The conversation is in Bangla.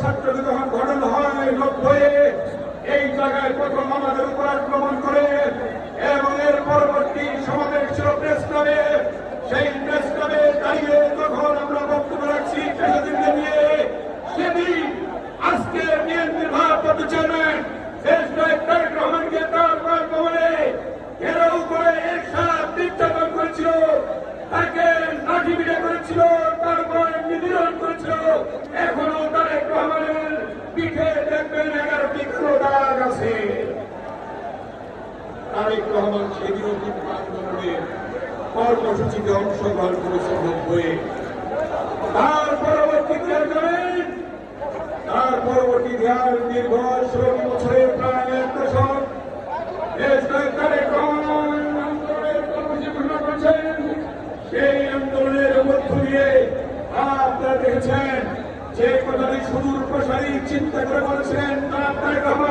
ছাত্রদের যখন ঘটনা হয় 90-এ, এই জায়গায় প্রথম আমাদের উপর আক্রমণ করে এবং এর পরবর্তী সমাবেশ ছিল প্রেস ক্লাবে। সেই প্রেস ক্লাবে দাঁড়িয়ে যখন আমরা বক্তব্য রাখছি পেশাজীবীদের নিয়ে, সেদিন আজকে বিএনপির ভারপ্রাপ্ত চেয়ারম্যান দেশ নায়ক তারেক রহমানকে তার ভবনে ঘেরাও করে এরশাদ নির্যাতন করেছিল, তাকে লাঠি পিটা করেছিল, তারপরে নিপীড়ন করেছিল। এখনো তারেক রহমানের পিঠে দেখবেন 11টি কালো দাগ আছে। তারেক রহমান সেদিনও কিন্তু আন্দোলনের কর্মসূচিতে অংশগ্রহণ করেছে 90-এ। তার পরবর্তীতে যাবেন, তার পরবর্তী ধ্যান দীর্ঘ 16 বছরের প্রায় 1 দশক দেশ নায়ক তারেক রহমান আন্দোলনের কর্মসূচি ঘোষণা করেছেন। সেই আন্দোলনের মধ্য দিয়ে আপনারা দেখেছেন যে কথাটি সুদূর প্রসারী চিন্তা করে বলেছিলেন তারেক রহমান